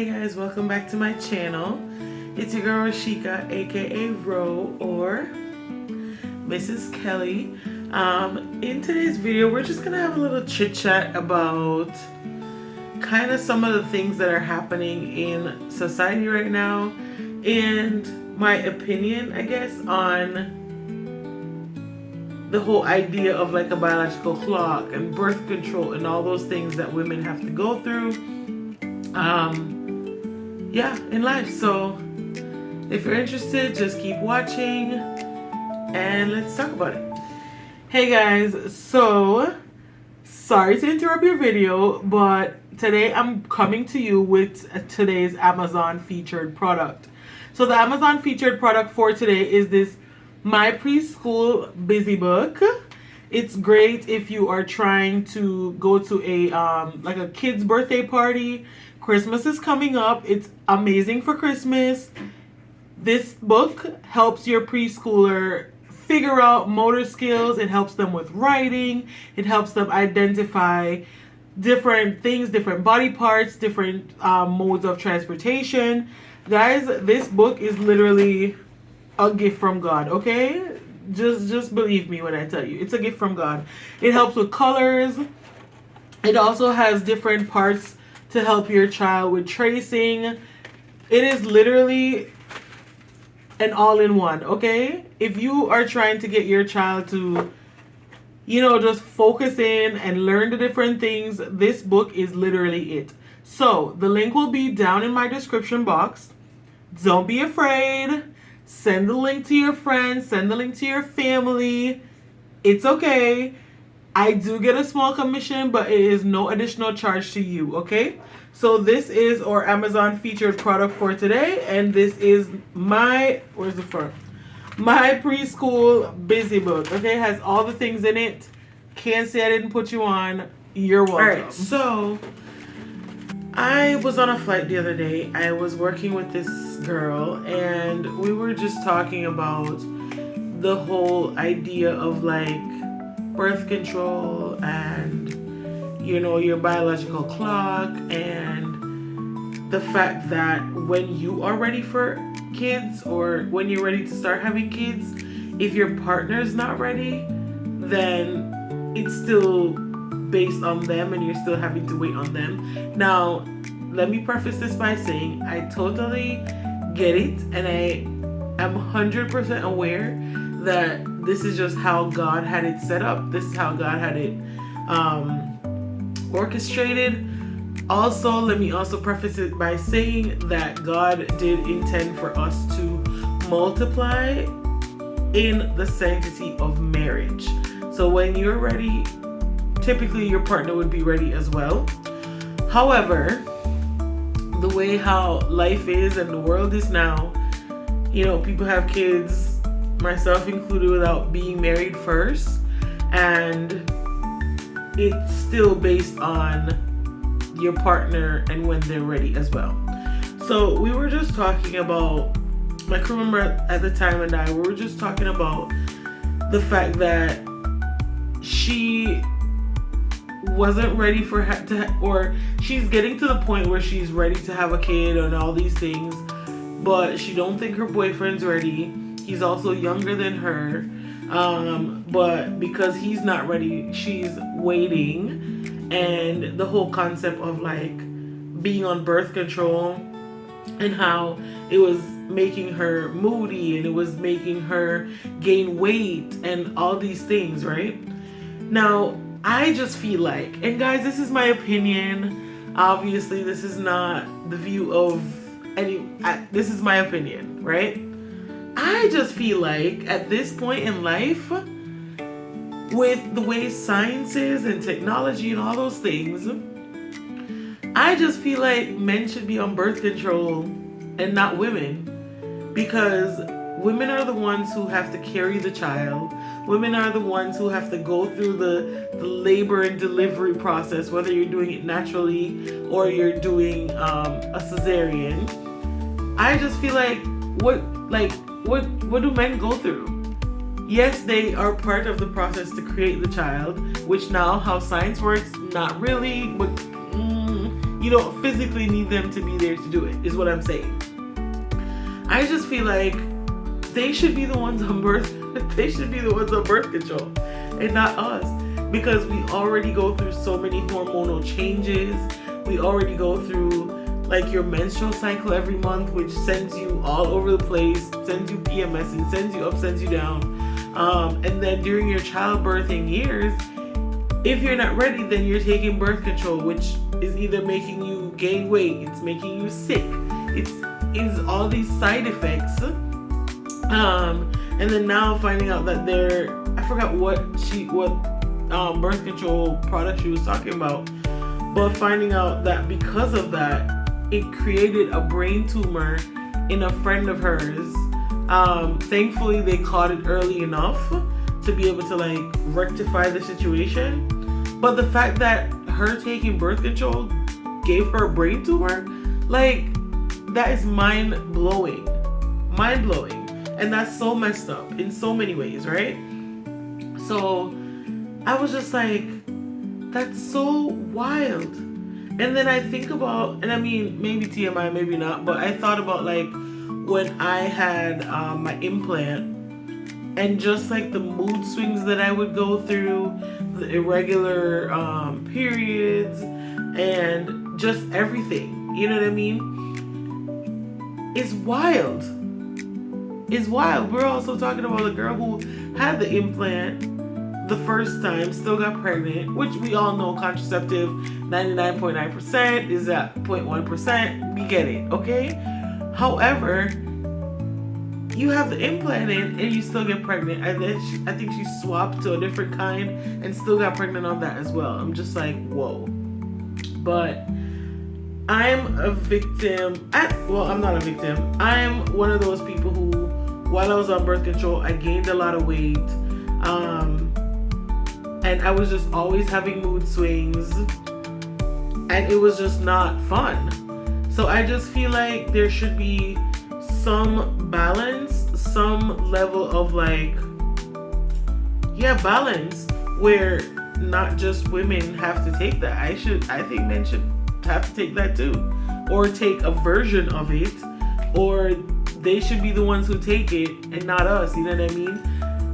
Hey guys, welcome back to my channel. It's your girl Rashika, aka Ro or Mrs. Kelly. In today's video, we're just gonna have a little chit chat about kind of some of the things that are happening in society right now and my opinion, I guess, on the whole idea of like a biological clock and birth control and all those things that women have to go through in life. So if you're interested, just keep watching and let's talk about it. Hey guys, so sorry to interrupt your video, but today I'm coming to you with today's Amazon featured product. So the Amazon featured product for today is this My Preschool Busy Book. It's great if you are trying to go to a like a kid's birthday party. Christmas is coming up. It's amazing for Christmas. This book helps your preschooler figure out motor skills. It helps them with writing. It helps them identify different things, different body parts, different modes of transportation. Guys, this book is literally a gift from God, okay? Just believe me when I tell you. It's a gift from God. It helps with colors. It also has different parts to help your child with tracing. It is literally an all-in-one, okay? If you are trying to get your child to, just focus in and learn the different things, this book is literally it. So the link will be down in my description box. Don't be afraid. Send the link to your friends. Send the link to your family. It's okay. I do get a small commission, but it is no additional charge to you, okay? So this is our Amazon featured product for today, and this is my My Preschool Busy Book, okay? It has all the things in it. Can't say I didn't put you on. You're welcome. Alright, so I was on a flight the other day. I was working with this girl, and we were just talking about the whole idea of like birth control and your biological clock, and the fact that when you are ready for kids or when you're ready to start having kids, if your partner's not ready, then it's still based on them and you're still having to wait on them. Now, let me preface this by saying I totally get it, and I am 100% aware that this is just how God had it set up. This is how God had it orchestrated. Also, let me also preface it by saying that God did intend for us to multiply in the sanctity of marriage. So when you're ready, typically your partner would be ready as well. However, the way how life is and the world is now, people have kids, myself included, without being married first, and it's still based on your partner and when they're ready as well. So we were just talking about, my crew member at the time and I, we were just talking about the fact that she wasn't ready for or she's getting to the point where she's ready to have a kid and all these things, but she don't think her boyfriend's ready. He's also younger than her, but because he's not ready, she's waiting. And the whole concept of like being on birth control and how it was making her moody and it was making her gain weight and all these things, right? Now, I just feel like, and guys, this is my opinion. Obviously, this is not the view of this is my opinion, right? I just feel like at this point in life, with the way science is and technology and all those things, I just feel like men should be on birth control and not women, because women are the ones who have to carry the child. Women are the ones who have to go through the labor and delivery process, whether you're doing it naturally or you're doing a cesarean. I just feel like what do men go through? Yes, they are part of the process to create the child, which now how science works, not really, but you don't physically need them to be there to do it, is what I'm saying. I just feel like they should be the ones on birth control and not us, because we already go through so many hormonal changes. We already go through like your menstrual cycle every month, which sends you all over the place, sends you PMSing, sends you up, sends you down. And then during your childbirthing years, if you're not ready, then you're taking birth control, which is either making you gain weight, it's making you sick, it's all these side effects. And then now finding out that I forgot what birth control product she was talking about, but finding out that because of that, it created a brain tumor in a friend of hers. Thankfully, they caught it early enough to be able to like rectify the situation. But the fact that her taking birth control gave her a brain tumor, like, that is mind-blowing. And that's so messed up in so many ways, right? So I was just like, that's so wild. And then I think about, and I mean, maybe TMI, maybe not, but I thought about like when I had my implant, and just like the mood swings that I would go through, the irregular periods, and just everything, you know what I mean? It's wild. It's wild. We're also talking about a girl who had the implant the first time, still got pregnant, which we all know contraceptive 99.9% is at 0.1%. We get it, okay? However, you have the implant in and you still get pregnant. And then I think she swapped to a different kind and still got pregnant on that as well. I'm just like, whoa. But I'm a victim. I'm not a victim. I'm one of those people who, while I was on birth control, I gained a lot of weight. And I was just always having mood swings. And it was just not fun. So I just feel like there should be some balance, some level of like, balance, where not just women have to take that. I think men should have to take that too. Or take a version of it. Or they should be the ones who take it and not us, you know what I mean?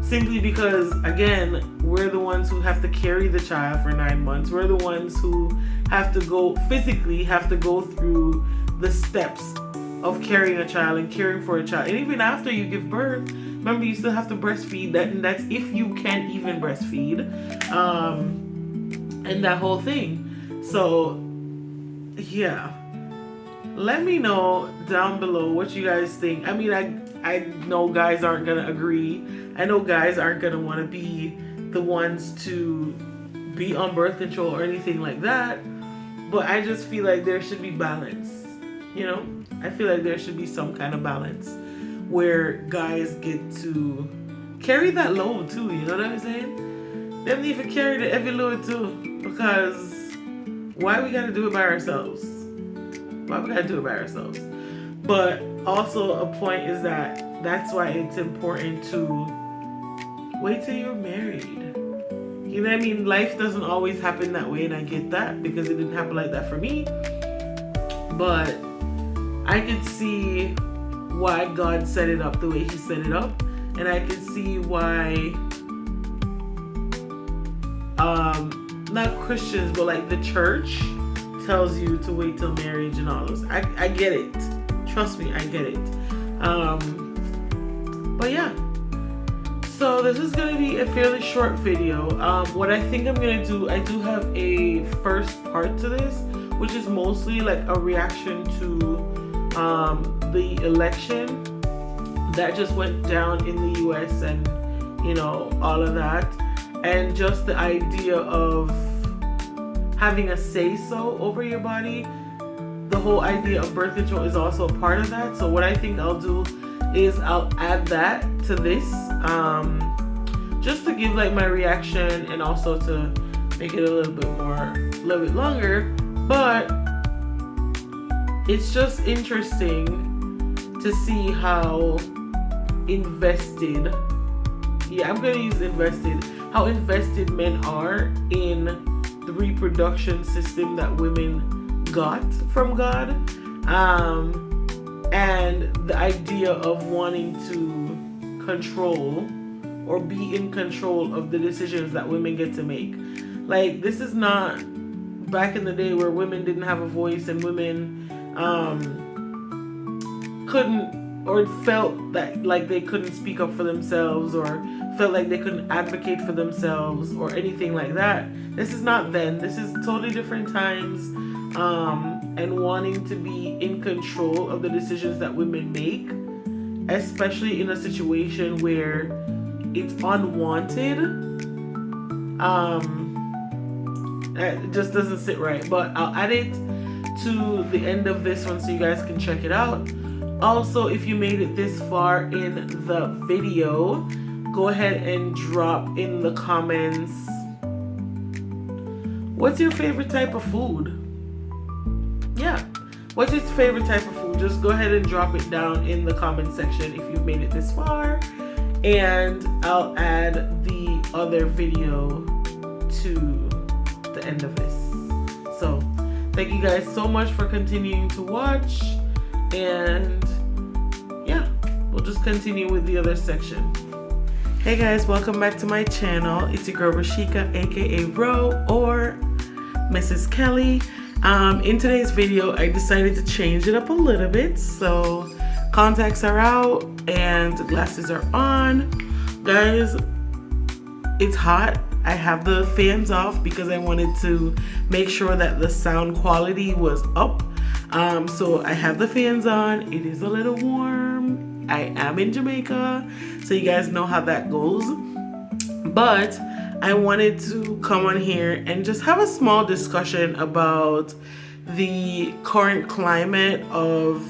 Simply because, again, we're the ones who have to carry the child for 9 months. We're the ones who have to go through the steps of carrying a child and caring for a child. And even after you give birth, remember, you still have to breastfeed. And that's if you can even breastfeed. And that whole thing. So, yeah. Let me know down below what you guys think. I mean, I know guys aren't going to agree. I know guys aren't going to want to be the ones to be on birth control or anything like that. But I just feel like there should be balance. You know? I feel like there should be some kind of balance where guys get to carry that load too. You know what I'm saying? Them need to carry the heavy load too. Because why we got to do it by ourselves? But also a point is that that's why it's important to wait till you're married. You know what I mean? Life doesn't always happen that way, and I get that because it didn't happen like that for me. But I could see why God set it up the way He set it up, and I could see why not Christians, but like the church tells you to wait till marriage and all those. I get it. Trust me, I get it. But yeah. So this is going to be a fairly short video. What I think I'm going to do, I do have a first part to this, which is mostly like a reaction to the election that just went down in the US and, you know, all of that. And just the idea of having a say-so over your body. The whole idea of birth control is also a part of that. So what I think I'll do is I'll add that to this, just to give like my reaction and also to make it a little bit longer. But it's just interesting to see how invested, I'm gonna use invested, how invested men are in the reproduction system that women got from God, and the idea of wanting to control or be in control of the decisions that women get to make. Like, this is not back in the day where women didn't have a voice and women couldn't, or felt that like they couldn't speak up for themselves, or felt like they couldn't advocate for themselves or anything like that. This is not then. This is totally different times, and wanting to be in control of the decisions that women make, especially in a situation where it's unwanted. It just doesn't sit right. But I'll add it to the end of this one so you guys can check it out. Also, if you made it this far in the video, go ahead and drop in the comments, what's your favorite type of food? Yeah, what's your favorite type of food? Just go ahead and drop it down in the comment section if you've made it this far, and I'll add the other video to the end of this. So thank you guys so much for continuing to watch, and yeah, we'll just continue with the other section. Hey guys, welcome back to my channel. It's your girl Rashika, aka Ro, or Mrs. Kelly. In today's video, I decided to change it up a little bit. So contacts are out and glasses are on. Guys, it's hot. I have the fans off because I wanted to make sure that the sound quality was up. So I have the fans on. It is a little warm. I am in Jamaica, so you guys know how that goes. But I wanted to come on here and just have a small discussion about the current climate of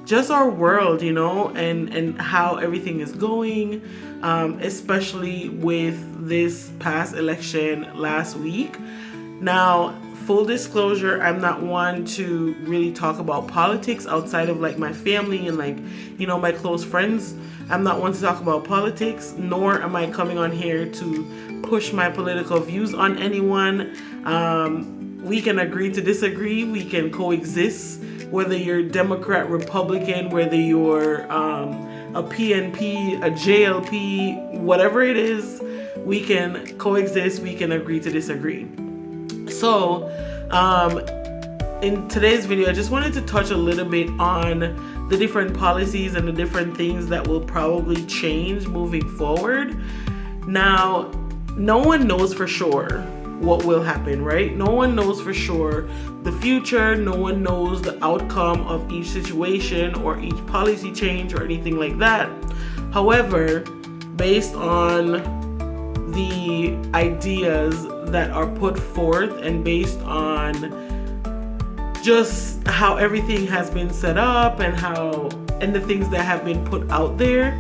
just our world, you know, and how everything is going, especially with this past election last week. Now, full disclosure, I'm not one to really talk about politics outside of like my family and like, you know, my close friends. I'm not one to talk about politics, nor am I coming on here to push my political views on anyone. We can agree to disagree. We can coexist, whether you're Democrat, Republican, whether you're a PNP, a JLP, whatever it is, we can coexist. We can agree to disagree. So, in today's video, I just wanted to touch a little bit on the different policies and the different things that will probably change moving forward. Now, no one knows for sure what will happen, right? No one knows for sure the future. No one knows the outcome of each situation or each policy change or anything like that. However, based on the ideas that are put forth and based on just how everything has been set up and the things that have been put out there,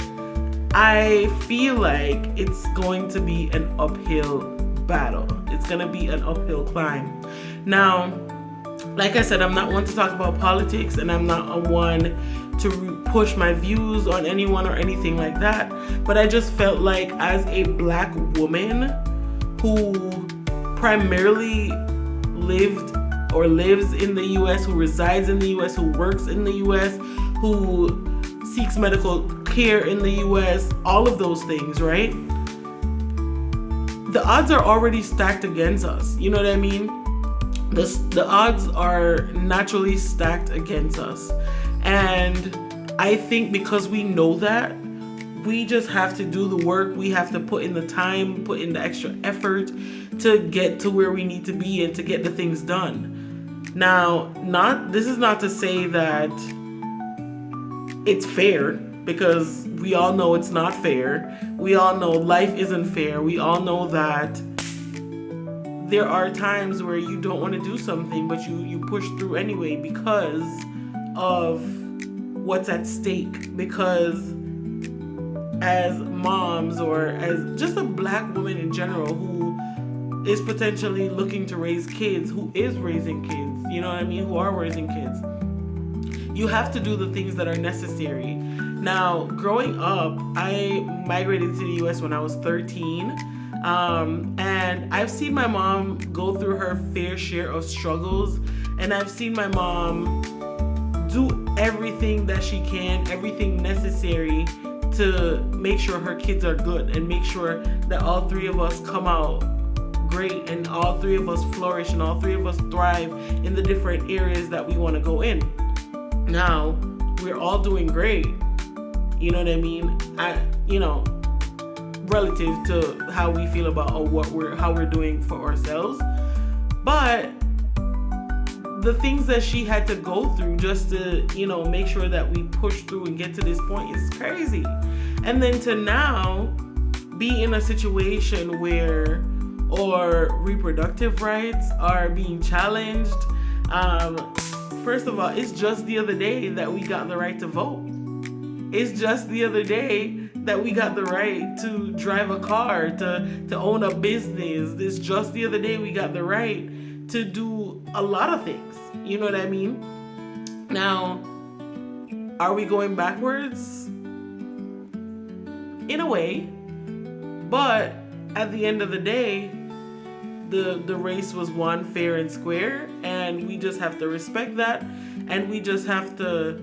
I feel like it's going to be an uphill battle. It's going to be an uphill climb. Now, like I said, I'm not one to talk about politics, and I'm not a one to push my views on anyone or anything like that. But I just felt like, as a Black woman who primarily lived or lives in the US, who resides in the US, who works in the US, who seeks medical care in the US, all of those things, right? The odds are already stacked against us. You know what I mean? The odds are naturally stacked against us. And I think because we know that, we just have to do the work. We have to put in the time, put in the extra effort to get to where we need to be and to get the things done. Now, this is not to say that it's fair, because we all know it's not fair. We all know life isn't fair. We all know that there are times where you don't want to do something, but you push through anyway because of what's at stake. Because as moms, or as just a Black woman in general who is potentially looking to raise kids, who is raising kids, you know what I mean, who are raising kids, you have to do the things that are necessary. Now, growing up, I migrated to the US when I was 13, and I've seen my mom go through her fair share of struggles And I've seen my mom do everything that she can, everything necessary to make sure her kids are good and make sure that all three of us come out great and all three of us flourish and all three of us thrive in the different areas that we want to go in. Now, we're all doing great. You know what I mean? Relative to how we feel about how we're doing for ourselves. But the things that she had to go through just to, make sure that we push through and get to this point is crazy. And then to now be in a situation where our reproductive rights are being challenged. First of all, it's just the other day that we got the right to vote. It's just the other day that we got the right to drive a car, to own a business. It's just the other day we got the right to do a lot of things. You know what I mean? Now, are we going backwards? In a way. But at the end of the day, the race was won fair and square, and we just have to respect that, and we just have to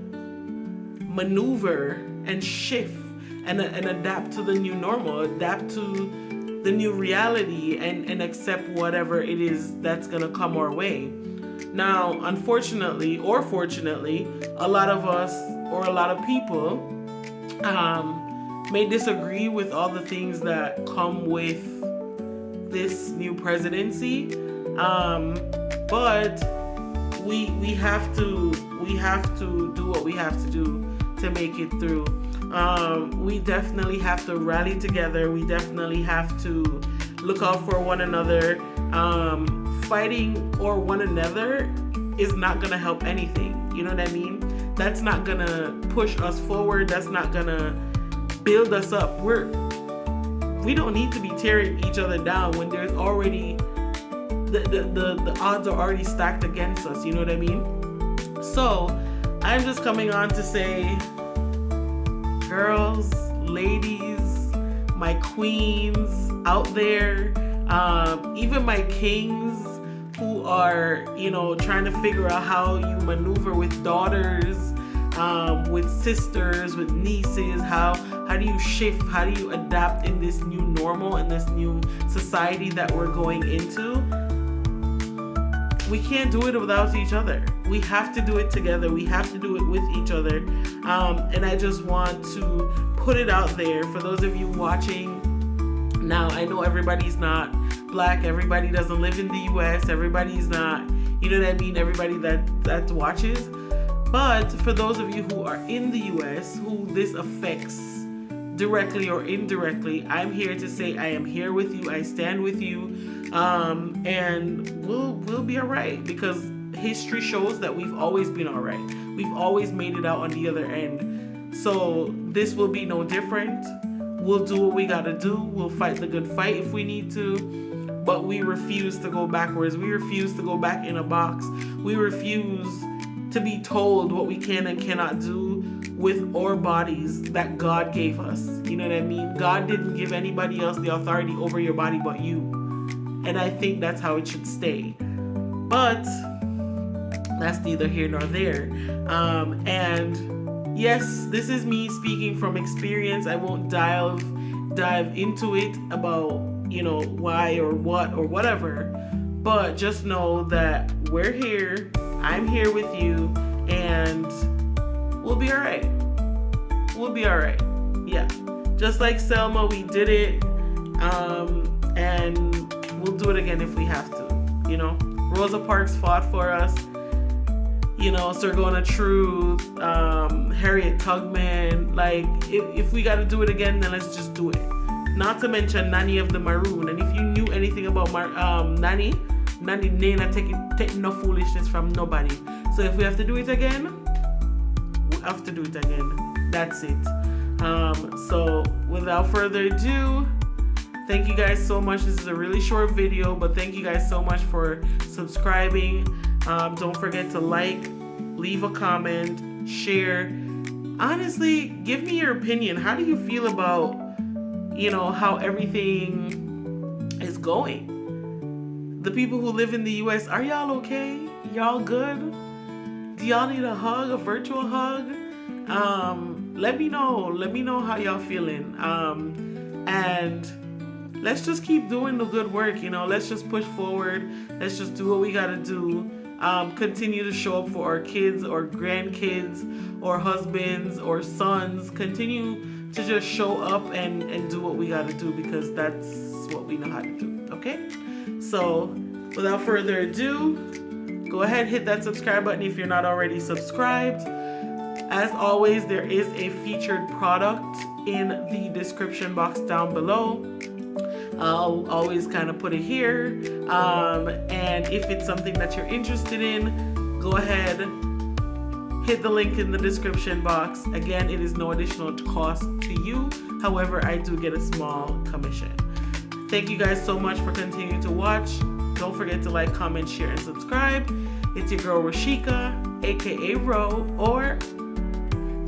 maneuver and shift and adapt to the new normal, adapt to the new reality, and accept whatever it is that's gonna come our way. Now, unfortunately or fortunately, a lot of us or a lot of people may disagree with all the things that come with this new presidency, but we have to do what we have to do to make it through. We definitely have to rally together. We definitely have to look out for one another. Fighting or one another is not gonna help anything. You know what I mean? That's not gonna push us forward. That's not gonna build us up. We don't need to be tearing each other down when there's already the odds are already stacked against us. You know what I mean? So I'm just coming on to say, girls, ladies, my queens out there, even my kings who are, trying to figure out how you maneuver with daughters, with sisters, with nieces. How do you shift? How do you adapt in this new normal, in this new society that we're going into? We can't do it without each other. We have to do it together. We have to do it with each other. And I just want to put it out there for those of you watching. Now, I know everybody's not Black. Everybody doesn't live in the US. Everybody's not, you know what I mean? Everybody that watches. But for those of you who are in the US, who this affects directly or indirectly, I'm here to say I am here with you. I stand with you. And we'll be all right, because history shows that we've always been all right. We've always made it out on the other end. So this will be no different. We'll do what we gotta do. We'll fight the good fight if we need to. But we refuse to go backwards. We refuse to go back in a box. We refuse to be told what we can and cannot do with our bodies that God gave us. You know what I mean? God didn't give anybody else the authority over your body but you. And I think that's how it should stay. But that's neither here nor there. And yes, this is me speaking from experience. I won't dive into it about, why or what or whatever. But just know that we're here. I'm here with you, and we'll be all right. We'll be all right. Yeah. Just like Selma, we did it. And we'll do it again if we have to. Rosa Parks fought for us. Sorgona Truth, Harriet Tubman. Like, if we got to do it again, then let's just do it. Not to mention Nanny of the Maroon. And if you knew anything about Nanny Nana take no foolishness from nobody. So if we have to do it again, we have to do it again. That's it. So without further ado, thank you guys so much. This is a really short video, but thank you guys so much for subscribing. Don't forget to like, leave a comment, share. Honestly, give me your opinion. How do you feel about, how everything is going? The people who live in the US, are y'all okay? Y'all good? Do y'all need a hug, a virtual hug? Let me know. Let me know how y'all feeling. And let's just keep doing the good work. Let's just push forward. Let's just do what we gotta do. Continue to show up for our kids or grandkids or husbands or sons. Continue to just show up and do what we gotta do, because that's what we know how to do. Okay? So without further ado, go ahead, hit that subscribe button if you're not already subscribed. As always, there is a featured product in the description box down below. I'll always kind of put it here. And if it's something that you're interested in, go ahead, hit the link in the description box. Again, it is no additional cost to you. However, I do get a small commission. Thank you guys so much for continuing to watch. Don't forget to like, comment, share, and subscribe. It's your girl Rashika, aka Ro, or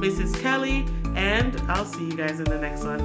Mrs. Kelly, and I'll see you guys in the next one.